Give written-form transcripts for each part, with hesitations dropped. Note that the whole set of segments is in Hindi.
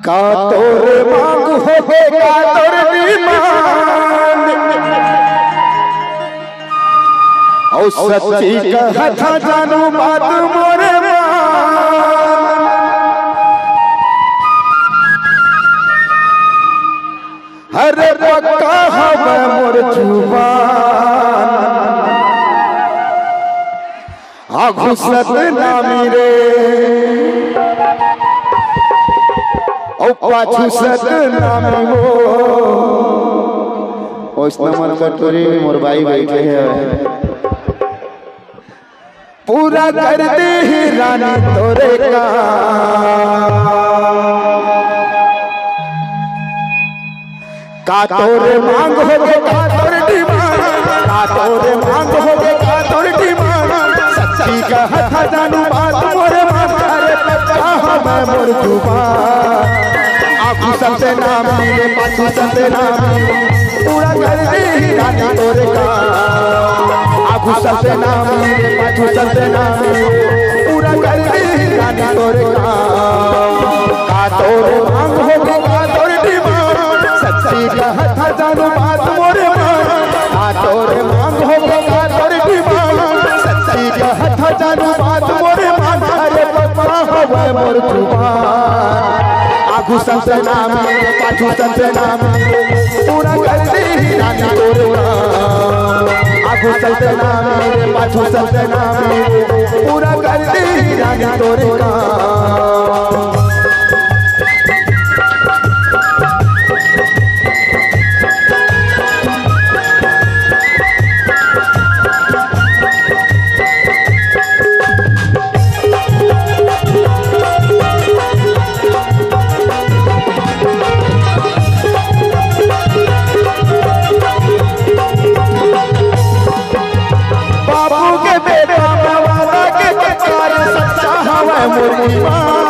का तोरे मांग होगे का तोरे डिमांड और सच्ची कहता जानू बात मोरे अरे पक्का हवे मोर जुबान घुसत नामी रे ओ पाछू सत नामी वो ओस नमन कटोरी में मोर भाई बैठे हैं पूरा कर दे ही रानी तोरे का तोरे मांग होगे का तोरे डिमांड का तोरे मांग होगे का तोरे डिमांड सच्ची कहता जानू बात मोरे मारे पक्का हवे मोर जुबान आगू सबसे नाम मिले पाछू सबसे नाम पूरा कर दे रानी तोरे का आगू सबसे नाम मिले पाछू सबसे नाम पूरा कर दे रानी तोरे का तोरे मांग होगे का तोरे डिमांड सच्ची कहता जानू बात मोरे का तोरे मांग होगे का तोरे डिमांड सच्ची कहता जानू बात मोरे अरे पक्का हवे मोर जुबान आगू सबसे नाम पाछू सबसे नाम पूरा कर दे रानी तोरे आगू सबसे नाम पाछू सबसे नाम पूरा कर दे रानी तोरे का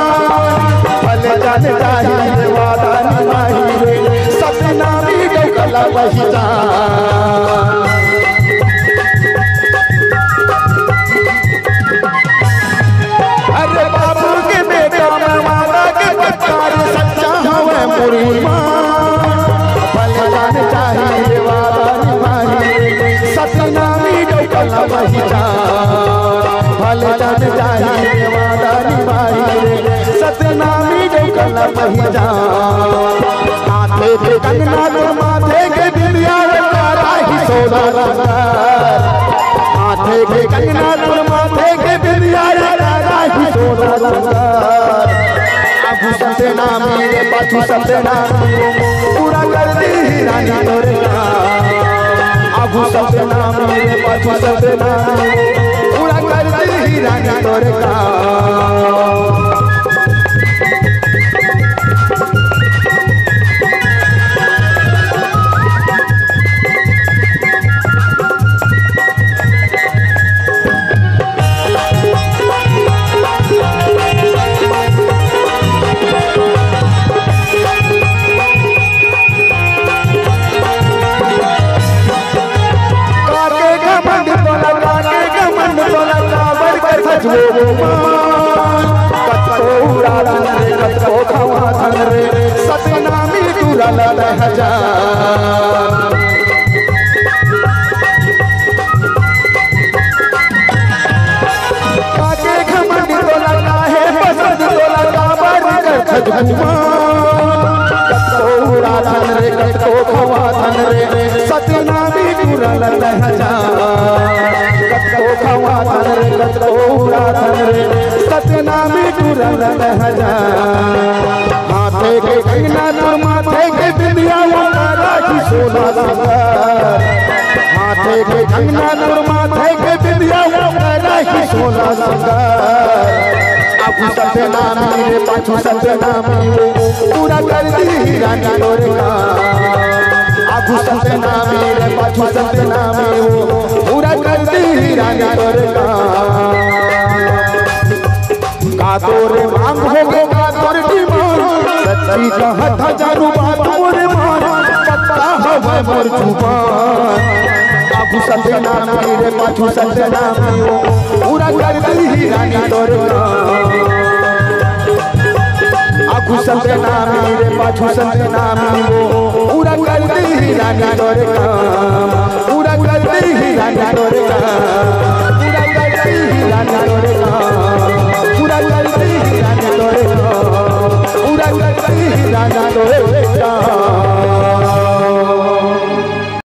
भले जाने चाहिए वादा निभाई रे सपना भी गला वही अरे बाबू के बेटा में वादा के पक्का सच्चा हवे मोरी भले जाने चाहिए वादा निभाई रे सपना भी गला वही भले जाने चाहिए वादा निभाई सतनामी जो कला पहिजा हाथे के कंगना तो माथे के बिंदिया तारा ही सोना हाथे के कंगना तो माथे के बिंदिया तारा ही सोना आगू सबसे नाम रे पाछू सबसे नाम पूरा कर दे रानी तोरे आगू सबसे नाम रे पाछू सबसे नाम पूरा कर दे रानी तोरे का सतनामी दूरा लाला हजार काके घमंड तो लगा है पसंद तो लगा बर कर खजूरा धन रे कतो खवा धन रे सतनामी दूरा लाला हजार कतो खवा धन रे कतो धन रे सतनामी दूरा लाला हजार हाथे के कंगना तो माथे के बिंदिया तारा की सोना संगार हाथे के कंगना तो माथे के बिंदिया तारा की सोना संगार आगू सबसे नाम रे पाछू सबसे नाम पूरा कर दी रानी तोरे का आगू सबसे नाम रे पाछू सबसे नाम पूरा कर दी रानी तोरे का तोरे मांग होगे का तोरे डिमांड सच्ची कहता जानू बात मोरे पक्का हवे मोर जुबान आगू सबसे नाम रे पाछू सबसे नाम पूरा कर दी रानी तोरे आगू संते नामी रे पाछू संते नामी वो पूरा कर दे ही रानी तोरे काम पूरा कर दे ही रानी तोरे काम पूरा कर दे ही रानी तोरे काम पूरा कर दे ही रानी तोरे काम पूरा कर दे ही रानी तोरे काम